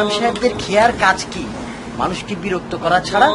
ইমাম সাহেবদের খেয়ার কাজ কি? মানুষকে বিরক্ত করা ছাড়া।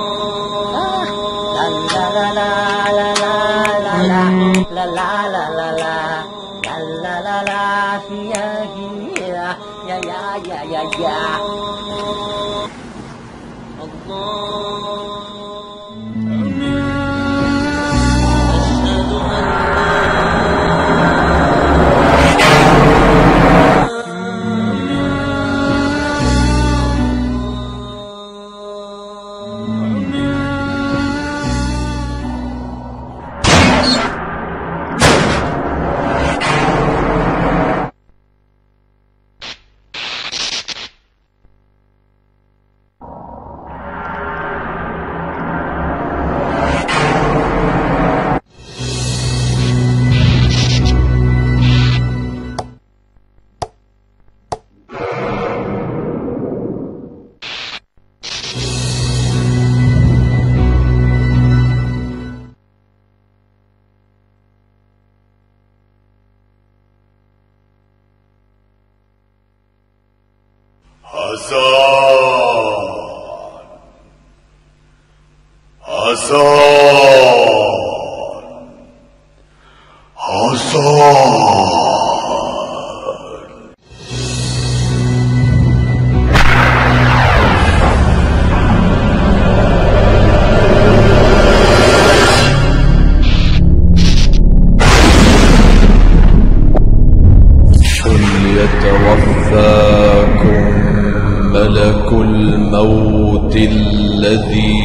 ملك الموت الذي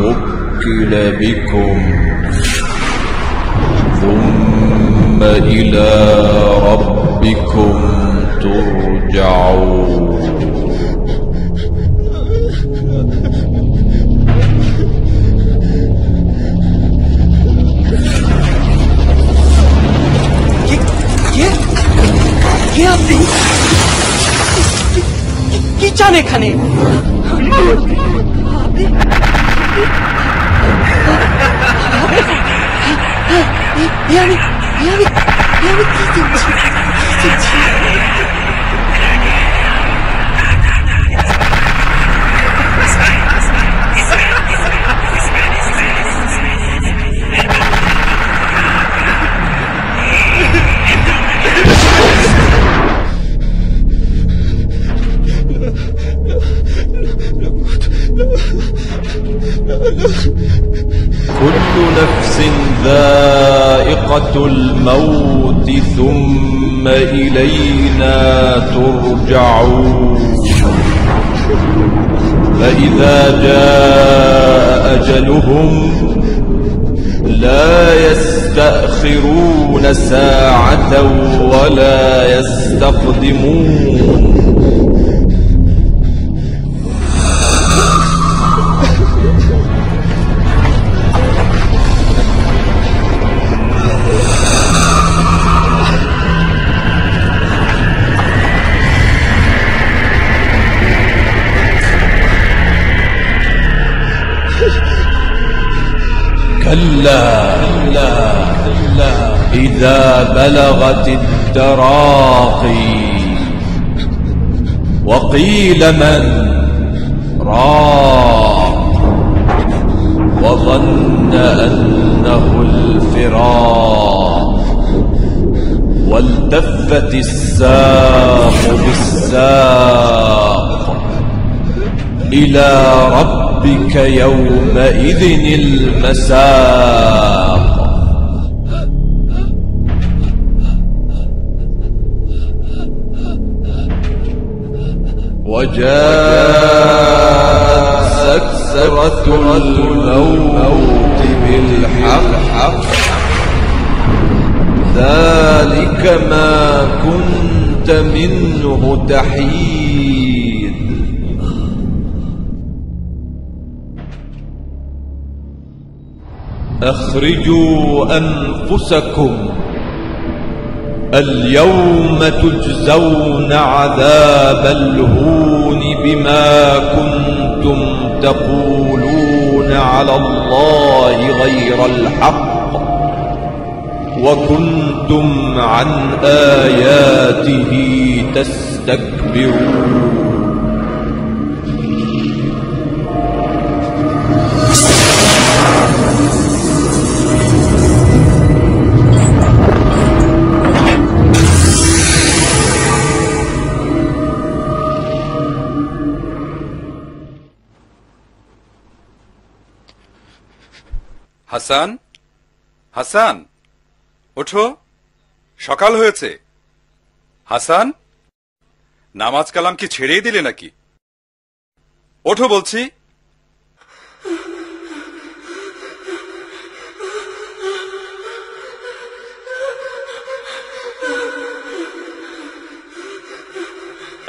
وكل بكم ثم إلى ربكم ترجعون. কি চান এখানে? كل نفس ذائقة الموت ثم إلينا ترجعون. فإذا جاء أجلهم لا يستأخرون ساعة ولا يستقدمون. كلا إذا بلغت التراقي وقيل من راق وظن أنه الفراق والتفت الساق بالساق إلى ربك يومئذ المساق. وجاءت سكرة الموت بالحق ذلك ما كنت منه تحيد. أخرجوا أنفسكم اليوم تجزون عذاب الهون بما كنتم تقولون على الله غير الحق وكنتم عن آياته تستكبرون. হাসান, হাসান, ওঠো, সকাল হয়েছে। হাসান, নামাজ কালাম কি ছেড়েই দিলে নাকি? ওঠো বলছি।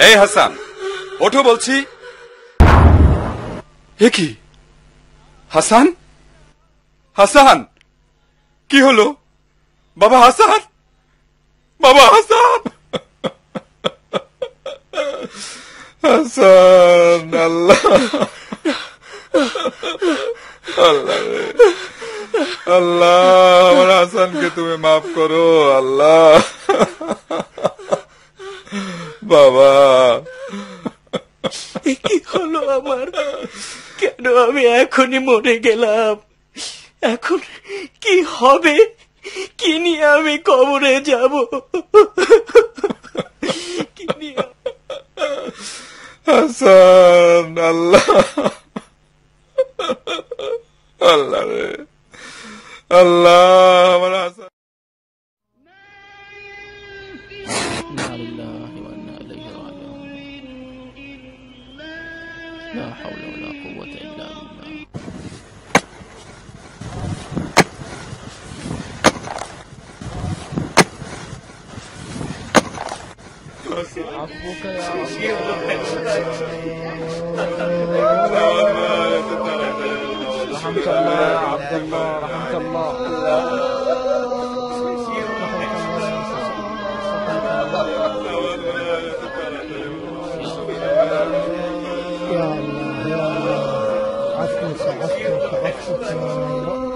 এই হাসান, ওঠো বলছি। এ কি হাসান? হাসান, কি হলো? বাবা হাসান, বাবা হাসান, হাসান, আল্লাহ, আল্লাহ, আল্লাহ, আমার হাসানকে তুমি মাফ করো আল্লাহ। বাবা, কি হলো আমার? কেন আমি এখনই মরে গেলাম? এখন কি হবে? কি নিয়ে আমি কবরে যাব? কি নিয়ে? হাসান, আল্লাহ, আল্লাহ রে, আল্লাহ, আমার হাসান। لا حول ولا قوة إلا بالله. عفوك يا الله. رحمك الله يا عبد الله، رحمك الله. يا الله يا الله، عفوك عفوك عفوك يا رب.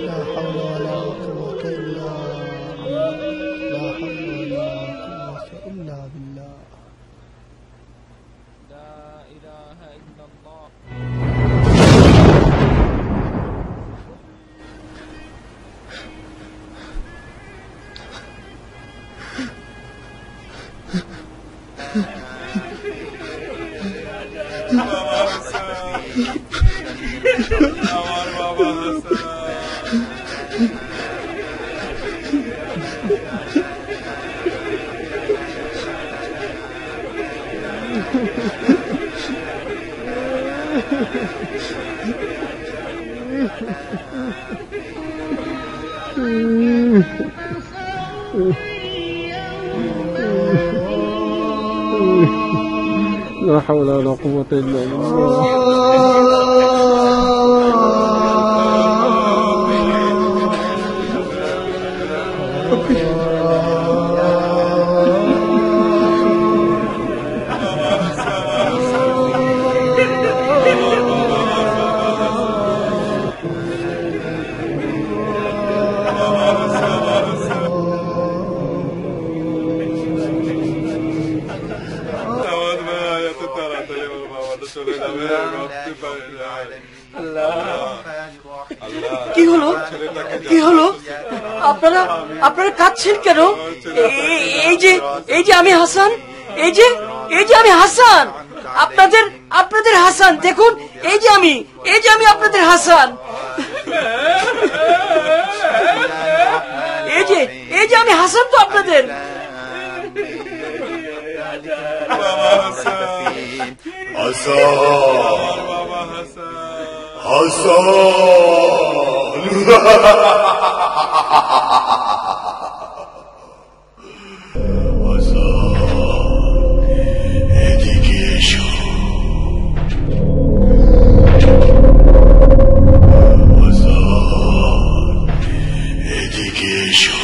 لا حول ولا قوة إلا بالله، لا حول ولا قوة إلا بالله. لا إله إلا الله. আমার বাবা হাসান, لا حول ولا قوة إلا بالله. কি হলো? কি হলো? আপনারা আপনারা কাঁদছেন কেন? এই যে আমি হাসান, এই যে আমি হাসান, আপনাদের হাসান। দেখুন, এই যে আমি আপনাদের হাসান। এই যে আমি হাসান তো আপনাদের। এদিকে এসো। এদিকে এসো।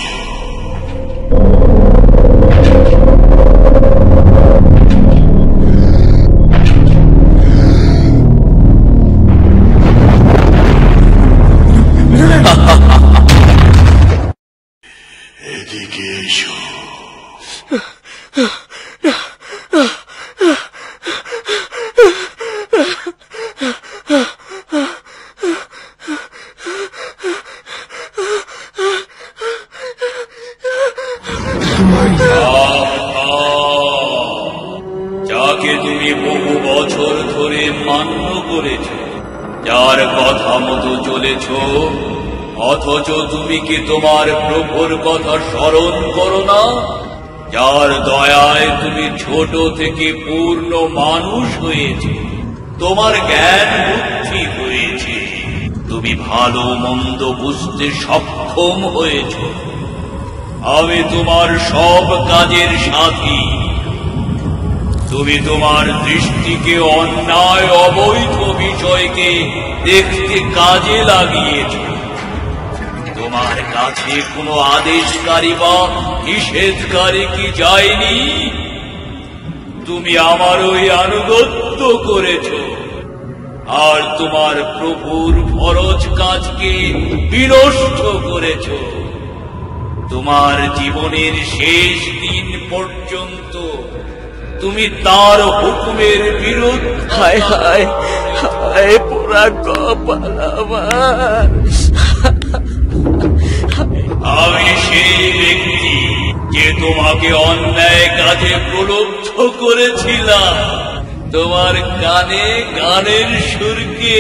এদিকে এসো। যাকে তুমি বহু বছর ধরে মান্য করেছ, যার কথা মতো চলেছ, অথচ তুমি কি তোমার প্রভুর কথা স্মরণ করো না? যার দয়ায় তুমি ছোট থেকে পূর্ণ মানুষ হয়েছে, তোমার জ্ঞান বুদ্ধি হয়েছে, তুমি ভালো মন্দ বুঝতে সক্ষম হয়েছ। আমি তোমার সব কাজের সাথী। তুমি তোমার দৃষ্টিকে অন্যায় অবৈধ বিষয়কে দেখতে কাজে লাগিয়েছ। তোমার কাছে কোনো আদেশকারী বা নিষেধকারী কি যায়নি? তুমি আমার ওই আনুগত্য করেছ, আর তোমার প্রভুর ফরজ কাজকে বিনষ্ট করেছ। তোমার জীবনের শেষ দিন পর্যন্ত তুমি তার হুকুমের বিরুদ্ধে। হায় হায় হায়, পোড়া কপাল আমার। আমি সেই ব্যক্তি যে তোমাকে অন্যায় কাজে প্রলুব্ধ করেছিলাম। তোমার কানে গানের সুরকে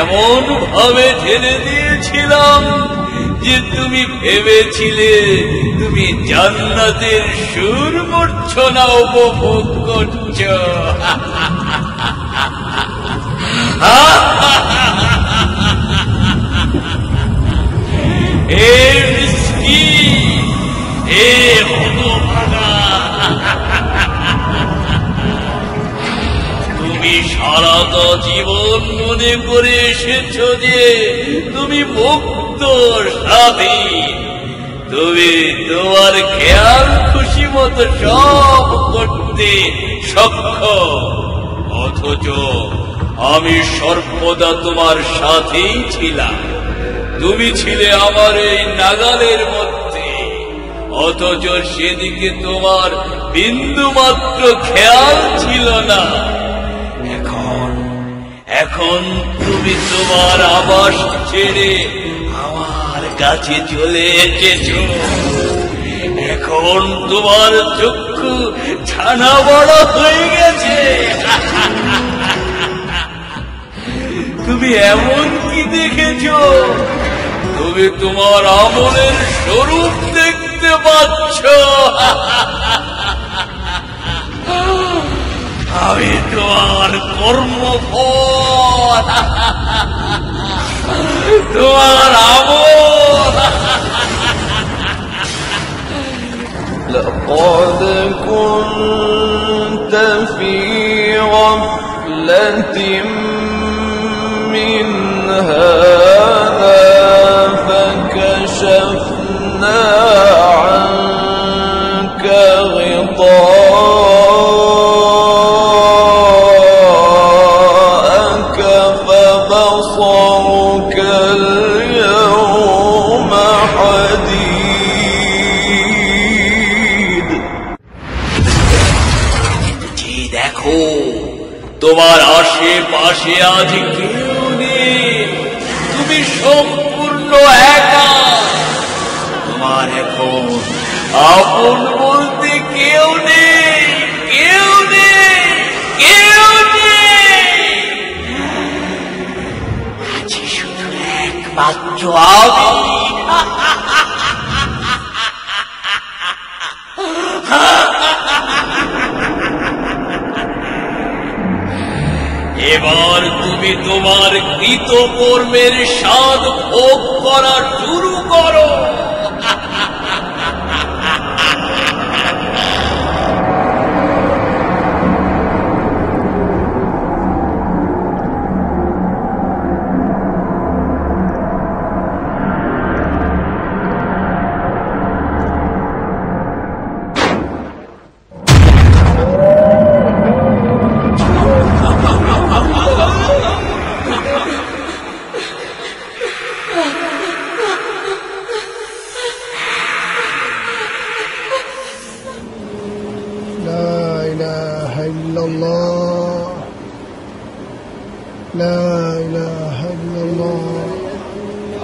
এমন ভাবে ঢেলে দিয়েছিলাম যে তুমি ভেবেছিলে তুমি জান্নাতের সুর মূর্ছনা উপভোগ করছ। হে মিসকিন, হে হতভাগা, তুমি সারাটা জীবন মনে করে এসেছ যে তুমি মুক্ত স্বাধীন, তুমি তোমার খেয়াল খুশি মতো সব করতে সক্ষম। অথচ আমি সর্বদা তোমার সাথেই ছিলাম। তুমি ছিলে আমার এই নাগালের মধ্যে, অথচ সেদিকে তোমার বিন্দু মাত্র খেয়াল ছিল না। এখন তুমি তোমার আবাস ছেড়ে আমার কাছে চলে এসেছ। এখন তোমার চক্ষু ছানা বড় হয়ে গেছে। তুমি এমন কি দেখেছ? তুমি তোমার আমলের স্বরূপ দেখতে পাচ্ছ। আমি তোমার কর্মফল, তোমার আমল। لقد كنت في غفلة من هذا فكشفنا عنك غطاءك فبصرك اليوم حديد। দেখো, তোমার আশেপাশে আজ কেউ নেই, তুমি সম্পূর্ণ একা। তোমার এখন আপন বলতে কেউ নেই, কেউ নেই, কেউ নেই। আছি শুধু একমাত্র আমি। এবার তুমি তোমার কৃতকর্মের স্বাদ ভোগ করা শুরু করো। لا إله إلا الله.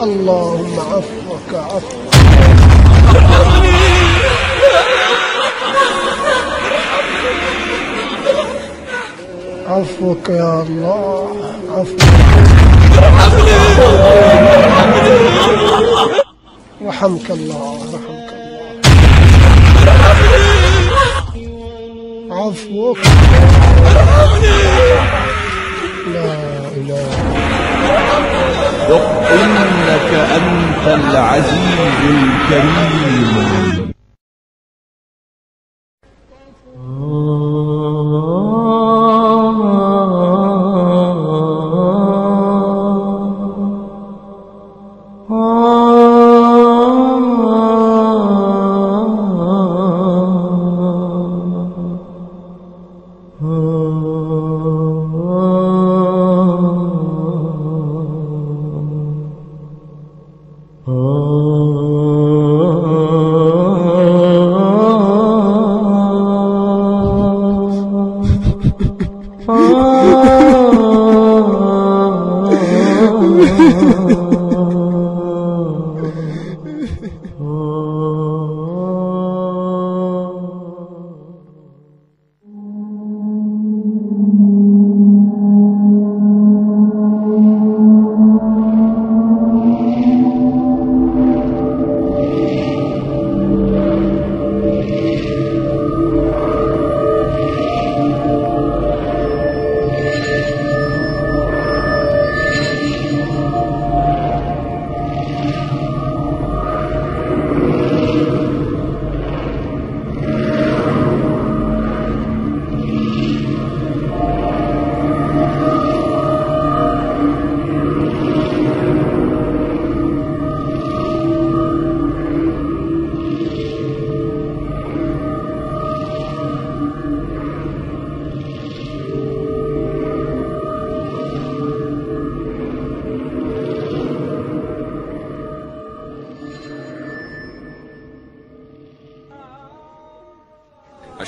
اللهم عفوك عفو. عفوك يا الله عفوك رحمك الله رحمك الله عفوك لا إله ذق إنك أنت العزيز الكريم.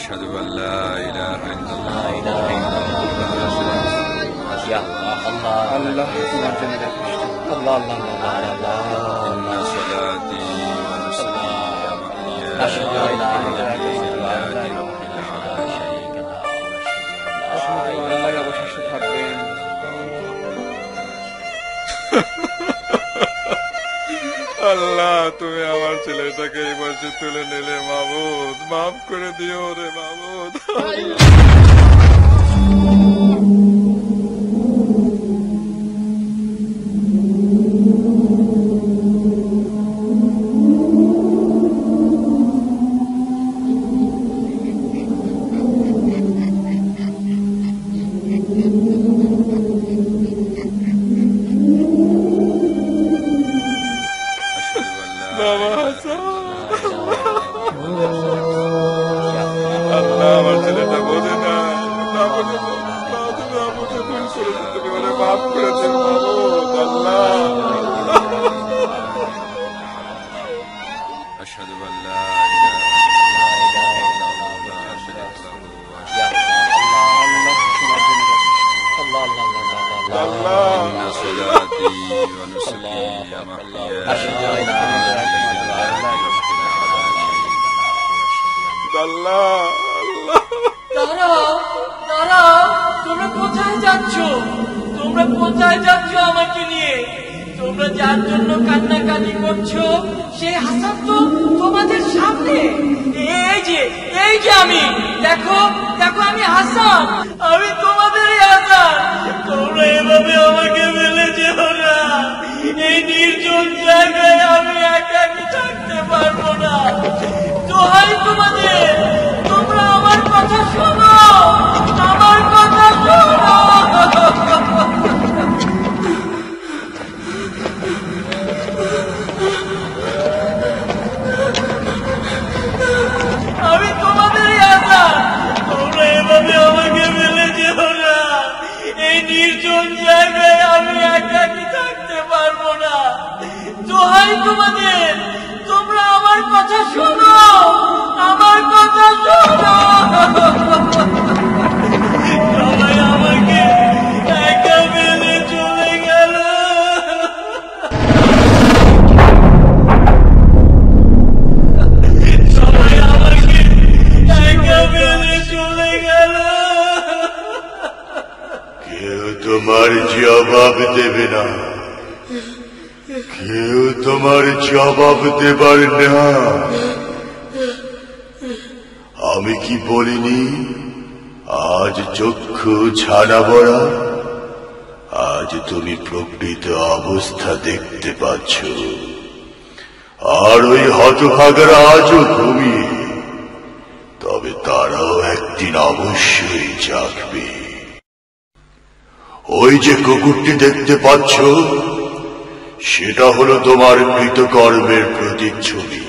أشهد أن لا إله إلا الله يا الله الله الله الله صلاتي ونسلي أشهد أن لا إله إلا الله আল্লাহ তুমি আমার ছেলেটাকে এই বয়সে তুলে নিলে মাবুদ মাফ করে দিও রে মাবুদ আল্লাহ আমার ছেলেটা বোঝে না আমাকে ভুল করেছে তুমি মানে মাফ করে দিও মাবুদ আল্লাহ আশহাদু আল্লা তোমরা কোথায় যাচ্ছ? তোমরা কোথায় যাচ্ছ আমাকে নিয়ে? তোমরা যার জন্য কান্নাকাটি করছো সেই হাসান তো তোমাদের সামনে। এই যে আমি, দেখো দেখো আমি হাসান, আমি তোমাদেরই হাসান। তোমরা এভাবে আমাকে ফেলে যেও না, এই নির্জন জায়গায় আমি একাকী থাকতে পারবো না। দোহাই তোমাদের, তোমরা আমার কথা শোনো, আমার কথা শোনো। আমি তোমাদেরই হাসান, তোমরা এভাবে আমাকে ফেলে যেও না, এই নির্জন জায়গায় আমি একাকী থাকতে পারবো না। দোহাই তোমাদের, তোমরা আমার কথা শোনো, আমার জবাব দেবে না, কেউ তোমার জবাব দেবার না। আমি কি বলিনি আজ চক্ষু ছানা বড়া? আজ তুমি প্রকৃত অবস্থা দেখতে পাচ্ছ, আর ওই হতভাগারা আজও ঘুমিয়ে, তবে তারাও একদিন অবশ্যই জাগবে। ওই যে কুকুরটি দেখতে পাচ্ছ, সেটা হলো তোমার কৃতকর্মের প্রতিচ্ছবি।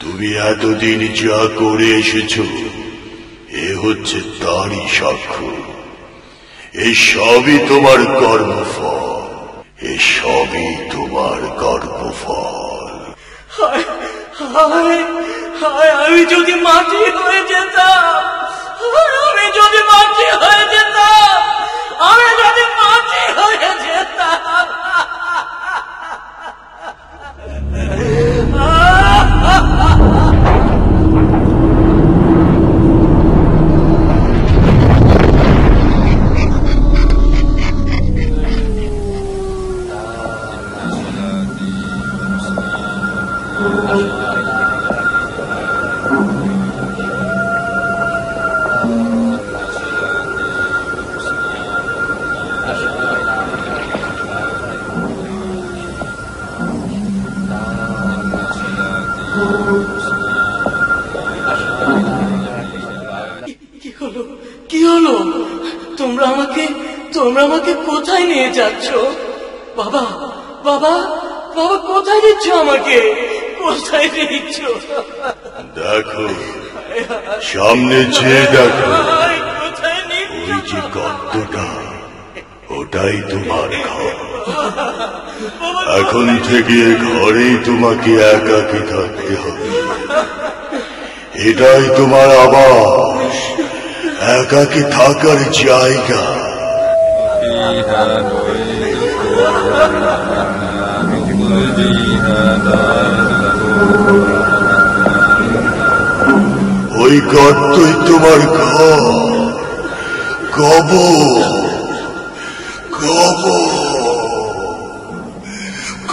তুমি এতদিন যা করে এসেছ, এ হচ্ছে তারই সাক্ষ্য। এই সবই তোমার কর্মফল, এ সবই তোমার কর্মফল। আমি যদি মাটি হয়ে যেতাম, আমি যদি মাটি হয়ে যেতাম, আমি যদি মাটি হয়ে যেতাম। কি হলো? তোমরা আমাকে কোথায় নিয়ে যাচ্ছ? বাবা বাবা বাবা, কোথায় নিচ্ছ আমাকে? কোথায় নিচ্ছ? দেখো, সামনে চেয়ে দেখো। কোথায় নিচ্ছ? ওই যে গর্তটা, ওটাই তোমার ঘর। এখন থেকে ঘরেই তোমাকে একাকী থাকতে হবে। এটাই তোমার আবাস, একাকী থাকার জায়গা। ওই গর্তই তোমার ঘর, কবর, কবর,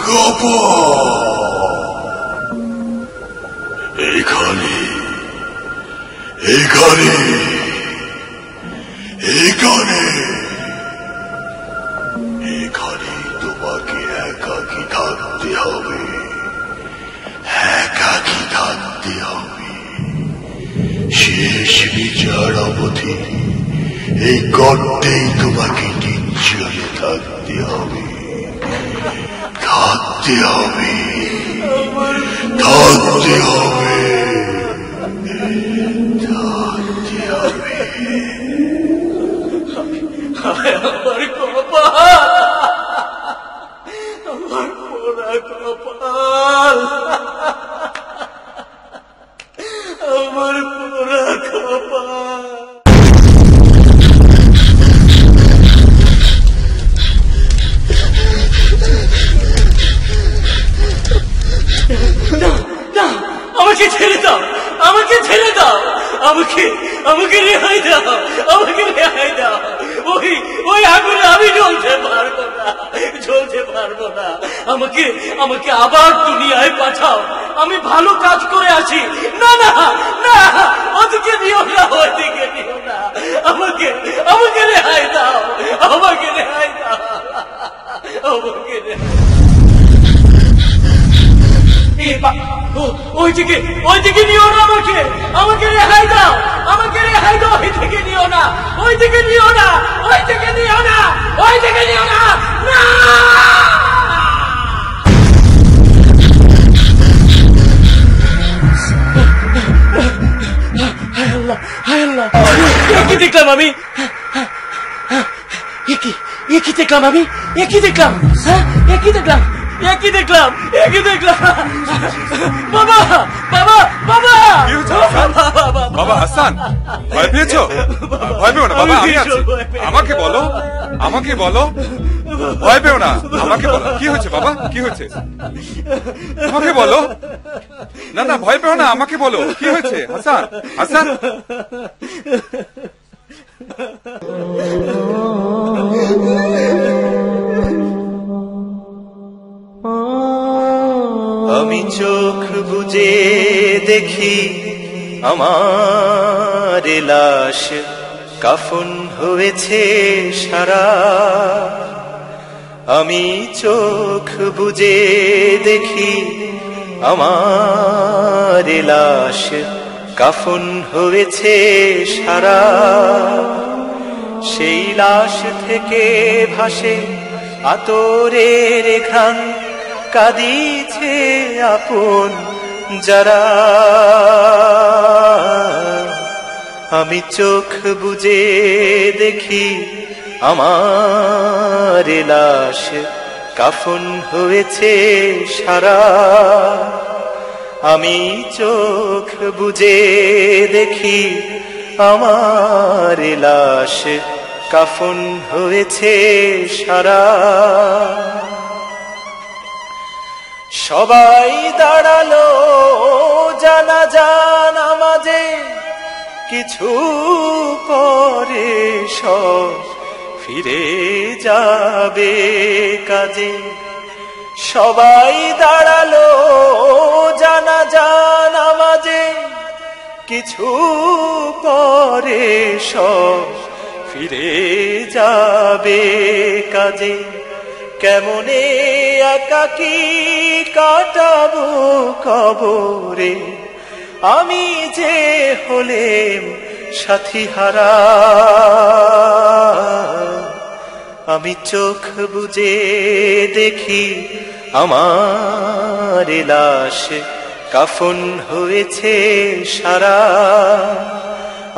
কবর। এখানে, এখানে, এখানে, এখানে তোমাকে একাকী থাকতে হবে, একাকী থাকতে হবে। শেষ বিচার অবধি এই গর্তেই তোমাকে নিশ্চয় থাকতে হবে, থাকতে হবে, থাকতে হবে, থাকতে হবে। আমার কপাল, আমার পোড়া কপাল, আমার পোড়া কপাল। আমাকে ছেড়ে দাও, আমাকে ছেড়ে দাও, আমাকে রেহাই দাও, আমাকে রেহাই দাও। ওই আগুনে আমি জ্বলতে পারবো না, জ্বলতে পারবো না। আমাকে আবার দুনিয়ায় পাঠাও, আমি ভালো কাজ করে আসি। না না না, ওদিকে নিও না, ওদিকে নিও না। আমাকে রেহাই দাও, আমাকে রেহাই দাও, আমাকে রেহাই। ওইদিকে নিও না, আমাকে রেহাই দাও, আমাকে রেহাই দাও। ওইদিকে নিও না, ওইদিকে নিও না, ওইদিকে নিও না, ওইদিকে নিও না। হায় আল্লাহ, কি দেখলাম আমি? কি দেখলাম আমি? কি দেখলাম? কি দেখলাম? একই দেখলাম, একই দেখলাম। বাবা বাবা বাবা, বাবা হাসান, ভয় পেয়েছো? ভয় পেও না বাবা, আমি আছি। আমাকে বলো, আমাকে বলো, ভয় পেও না, আমাকে বলো। কি হয়েছে বাবা, কি হয়েছে? আমাকে বলো। না না, ভয় পেও না, আমাকে বলো, কি হয়েছে? হাসান, হাসান। দেখি আমার লাশ কাফন হয়েছে সারা। আমি চোখ বুজে দেখি আমার লাশ কাফন হয়েছে সারা। সেই লাশ থেকে ভাসে আতরের ঘ্রাণ, কাঁদিছে আপন যারা। আমি চোখ বুজে দেখি আমার লাশ কাফন হয়েছে সারা। আমি চোখ বুজে দেখি আমার লাশ কাফন হয়েছে সারা। সবাই দাঁড়ালো জানাজা নামাজে, কিছু পরে সব ফিরে যাবে কাজে। সবাই দাঁড়ালো জানাজা নামাজে, কিছু পরে সব ফিরে যাবে কাজে। কেমনে একাকী কাটাবো কবরে, আমি যে হলেম সাথী হারা। আমি চোখ বুজে দেখি আমার লাশ কাফন হয়েছে সারা।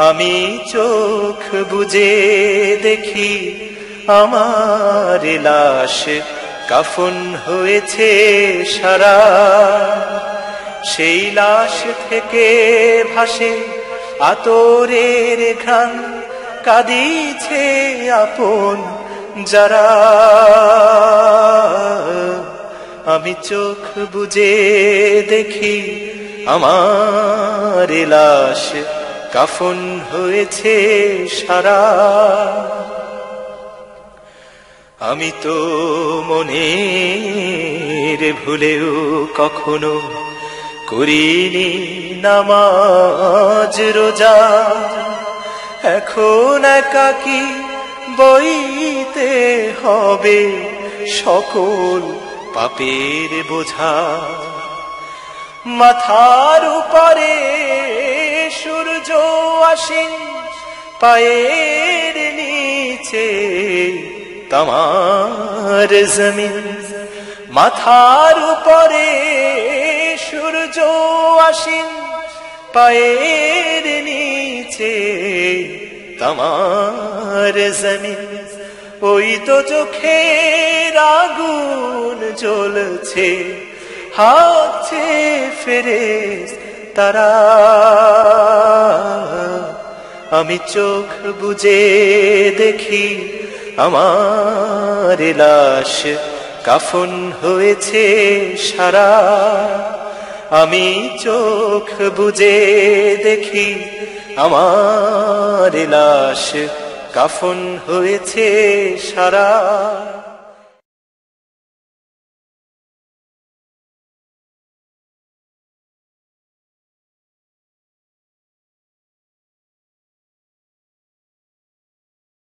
আমি চোখ বুজে দেখি আমার লাশ কাফন হয়েছে সারা। সেই লাশ থেকে ভাসে আতরের ঘ্রাণ, কাঁদিছে আপন যারা। আমি চোখ বুজে দেখি আমার লাশ কাফন হয়েছে সারা। আমি তো মনের ভুলেও কখনো করিনি নামাজ রোজা। এখন একাকী বইতে হবে সকল পাপের বোঝা। মাথার উপরে সূর্য আসেন, পায়ের নিচে তামার জমিন। মাথার উপরে সূর্য আসেন, পায়ের নিচে তামার জমিন। ওই তো চোখের আগুন জ্বলছে, হাতছে ফেরেশতারা। আমি চোখ বুজে দেখি আমার লাশ কাফন হয়েছে সারা। আমি চোখ বুজে দেখি আমার লাশ কাফন হয়েছে সারা।